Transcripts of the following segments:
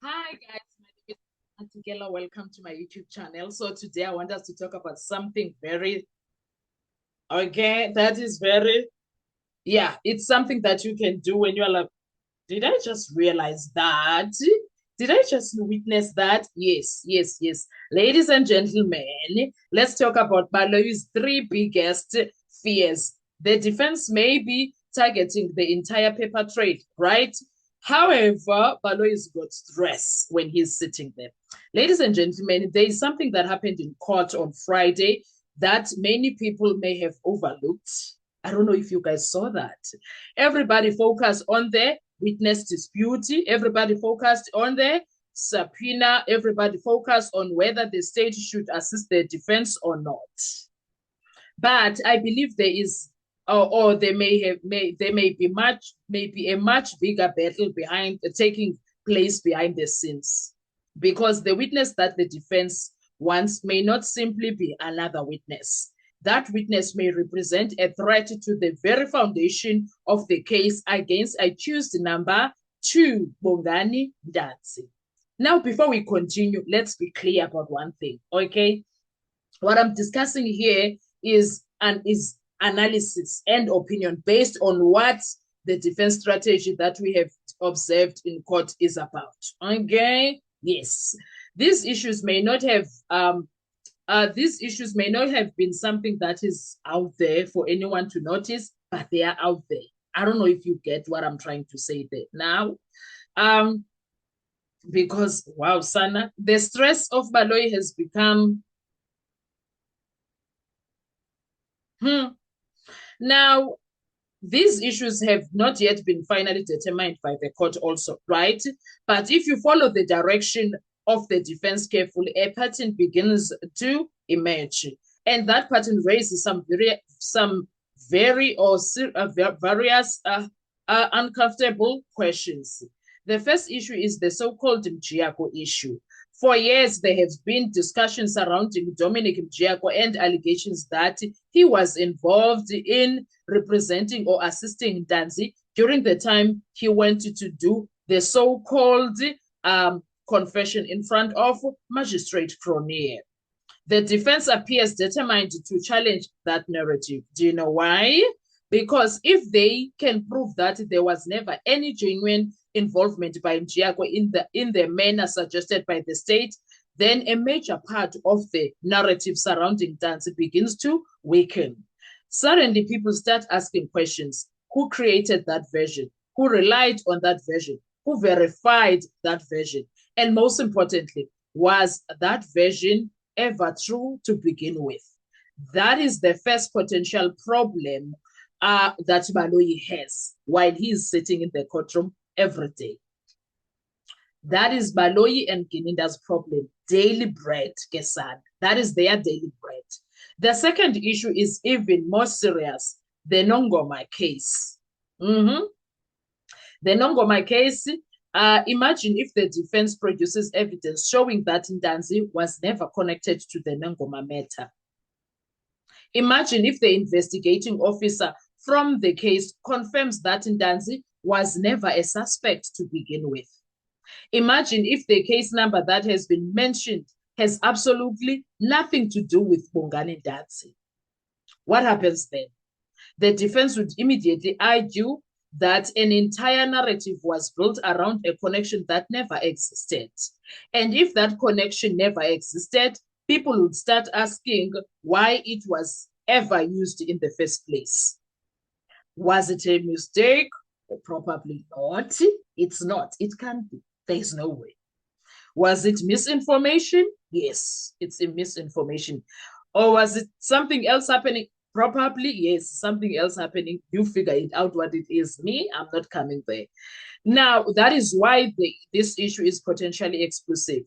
Hi guys, my name is Antigela. Welcome to my YouTube channel. So today I want us to talk about something very, okay, that is very, yeah, it's something that you can do when you're like, did I just realize that? Did I just witness that? Yes, yes, yes. Ladies and gentlemen, let's talk about Baloyi's three biggest fears. The defense may be targeting the entire paper trade, right? However, Baloyi's got stress when he's sitting there. Ladies and gentlemen, there is something that happened in court on Friday that many people may have overlooked. I don't know if you guys saw that. Everybody focused on the witness dispute. Everybody focused on the subpoena. Everybody focused on whether the state should assist the defense or not. But I believe there is, or there may be a much bigger battle behind taking place behind the scenes, because the witness that the defense wants may not simply be another witness. That witness may represent a threat to the very foundation of the case against accused number 2, Bongani Ndanzi. Now, before we continue, let's be clear about one thing, okay? What I'm discussing here is analysis and opinion based on what the defense strategy that we have observed in court is about. Okay, yes, these issues may not have been something that is out there for anyone to notice, but they are out there. I don't know if you get what I'm trying to say there now. Because wow, Sana, the stress of Baloyi has become Now, these issues have not yet been finally determined by the court also, right? But if you follow the direction of the defense carefully, a pattern begins to emerge. And that pattern raises some various uncomfortable questions. The first issue is the so-called Mjiyako issue. For years, there have been discussions surrounding Dominic Mjiyako and allegations that he was involved in representing or assisting Ndanzi during the time he went to do the so-called confession in front of Magistrate Cronje. The defense appears determined to challenge that narrative. Do you know why? Because if they can prove that there was never any genuine involvement by Mjiyako in the manner suggested by the state, then a major part of the narrative surrounding Ndanzi begins to weaken. Suddenly, people start asking questions. Who created that version? Who relied on that version? Who verified that version? And most importantly, was that version ever true to begin with? That is the first potential problem that Baloyi has while he is sitting in the courtroom every day. That is Baloyi and Gininda's problem. Daily bread, Kesan. That is their daily bread. The second issue is even more serious, the Nongoma case. The Nongoma case, imagine if the defense produces evidence showing that Ndanzi was never connected to the Nongoma matter. Imagine if the investigating officer from the case confirms that Ndanzi was never a suspect to begin with. Imagine if the case number that has been mentioned has absolutely nothing to do with Bongani Ndanzi. What happens then? The defense would immediately argue that an entire narrative was built around a connection that never existed. And if that connection never existed, people would start asking why it was ever used in the first place. Was it a mistake? Probably not. It's not. It can't be. There's no way. Was it misinformation? Yes, it's a misinformation. Or was it something else happening? Probably, yes, something else happening. You figure it out what it is. Me, I'm not coming there. Now, that is why this issue is potentially explosive.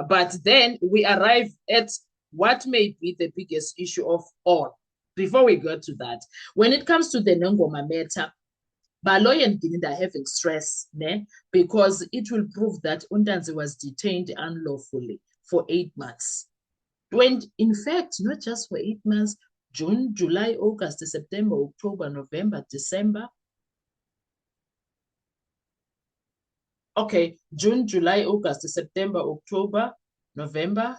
But then we arrive at what may be the biggest issue of all. Before we go to that, when it comes to the Nongoma matter, Baloyi and Gininda are having stress, because it will prove that Ndanzi was detained unlawfully for 8 months. In fact, not just for 8 months, June, July, August, September, October, November, December. Okay, June, July, August, September, October, November.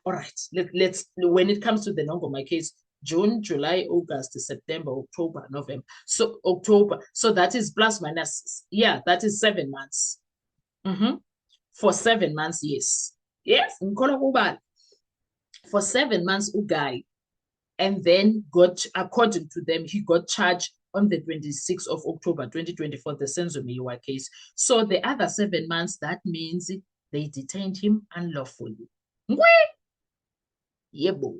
All right, let's when it comes to the Nongoma case, June, July, August, September, October, November. So October. So that is plus minus. Yeah, that is 7 months. Mm-hmm. For 7 months, yes. Yes, for 7 months, Ugai. And then got, according to them, he got charged on the 26th of October 2024, the Senzo Miwa case. So the other 7 months, that means they detained him unlawfully. Yebo.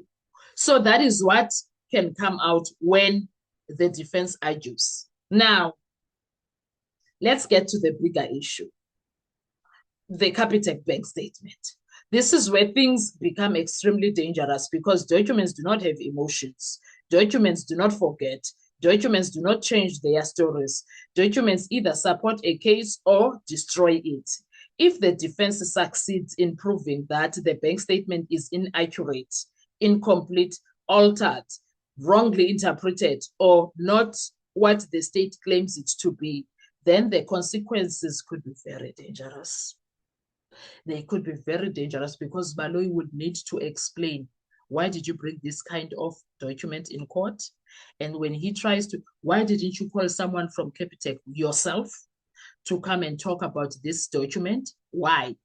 So that is what can come out when the defense argues. Now, let's get to the bigger issue. The Capitec bank statement. This is where things become extremely dangerous because documents do not have emotions. Documents do not forget. Documents do not change their stories. Documents either support a case or destroy it. If the defense succeeds in proving that the bank statement is inaccurate, incomplete, altered, wrongly interpreted, or not what the state claims it to be, then the consequences could be very dangerous. They could be very dangerous because Baloyi would need to explain, why did you bring this kind of document in court? And when he tries to, why didn't you call someone from Capitec yourself to come and talk about this document? Why?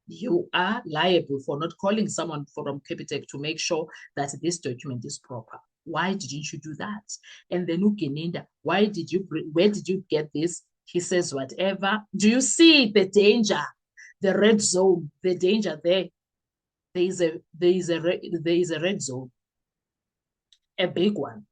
You are liable for not calling someone from Capitec to make sure that this document is proper. Why didn't you do that? And then Ugeninda, where did you get this? He says, whatever. Do you see the danger? The red zone, the danger there. There is a red zone, a big one.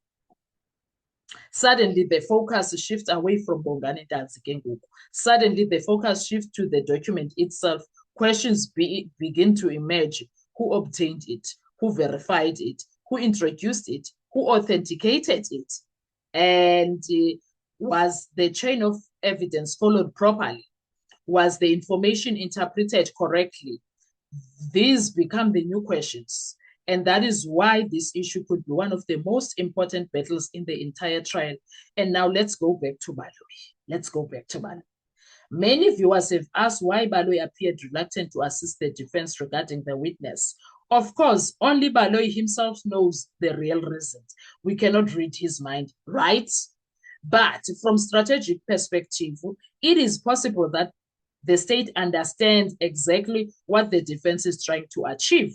Suddenly, the focus shifts away from Bongani Ntanzi. Suddenly, the focus shifts to the document itself. Questions begin to emerge. Who obtained it? Who verified it? Who introduced it? Who authenticated it? And was the chain of evidence followed properly? Was the information interpreted correctly? These become the new questions. And that is why this issue could be one of the most important battles in the entire trial. And now let's go back to Baloyi. Let's go back to Baloyi. Many viewers have asked why Baloyi appeared reluctant to assist the defense regarding the witness. Of course, only Baloyi himself knows the real reasons. We cannot read his mind, right? But from strategic perspective, it is possible that the state understands exactly what the defense is trying to achieve.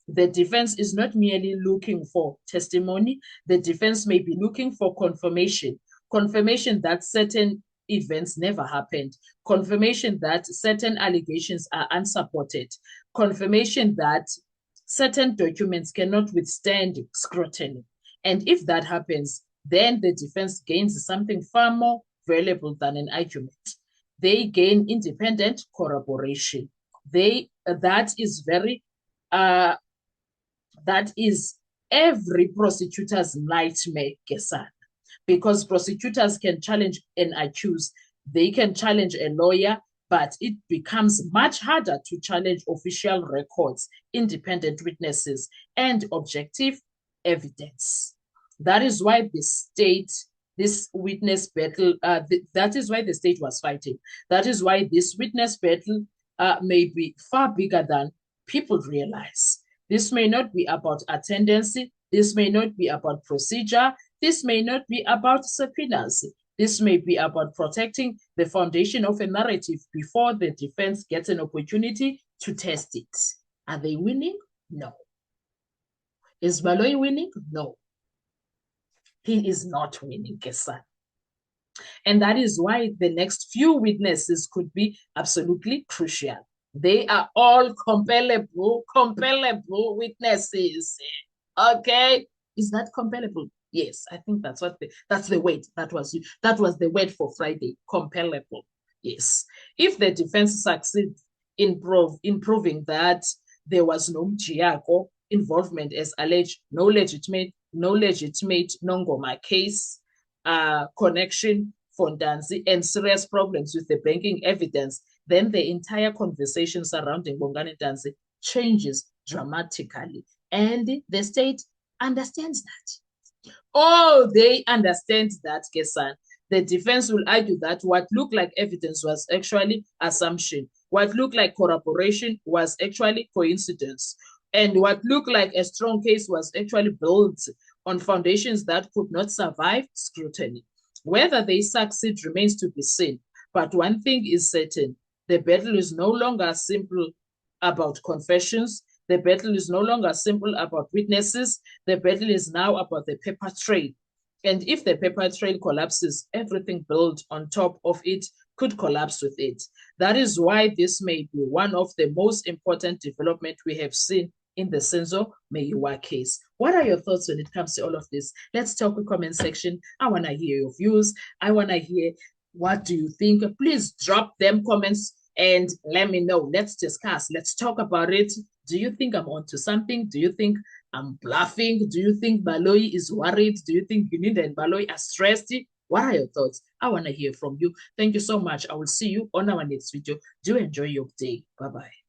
The defense is not merely looking for testimony. The defense may be looking for confirmation that certain events never happened, confirmation that certain allegations are unsupported, confirmation that certain documents cannot withstand scrutiny. And if that happens, then the defense gains something far more valuable than an argument. They gain independent corroboration. That is every prosecutor's nightmare, Kesan, because prosecutors can challenge an accused, they can challenge a lawyer, but it becomes much harder to challenge official records, independent witnesses, and objective evidence. That is why this witness battle, that is why the state was fighting. That is why this witness battle may be far bigger than people realize. This may not be about attendance. This may not be about procedure. This may not be about subpoenas. This may be about protecting the foundation of a narrative before the defense gets an opportunity to test it. Are they winning? No. Is Baloyi winning? No. He is not winning, Kesan. And that is why the next few witnesses could be absolutely crucial. They are all compellable witnesses. Okay? Is that compellable? Yes, I think that's the word that was the word for Friday, compellable. Yes. If the defense succeeds in proving that there was no Mjiyako involvement as alleged, no legitimate Nongoma case, connection for Ntanzi, and serious problems with the banking evidence, then the entire conversation surrounding Bongani Ntanzi changes dramatically. And the state understands that. Oh, they understand that, Kesan. The defense will argue that what looked like evidence was actually assumption. What looked like corroboration was actually coincidence. And what looked like a strong case was actually built on foundations that could not survive scrutiny. Whether they succeed remains to be seen. But one thing is certain, the battle is no longer simple about confessions. The battle is no longer simple about witnesses. The battle is now about the paper trail. And if the paper trail collapses, everything built on top of it could collapse with it. That is why this may be one of the most important developments we have seen in the Senzo Meyiwa case. What are your thoughts when it comes to all of this? Let's talk in the comment section. I want to hear your views. I want to hear what do you think. Please drop them comments and let me know. Let's discuss. Let's talk about it. Do you think I'm onto something? Do you think I'm bluffing? Do you think Baloyi is worried? Do you think Guninda and Baloyi are stressed? What are your thoughts? I want to hear from you. Thank you so much. I will see you on our next video. Do enjoy your day. Bye-bye.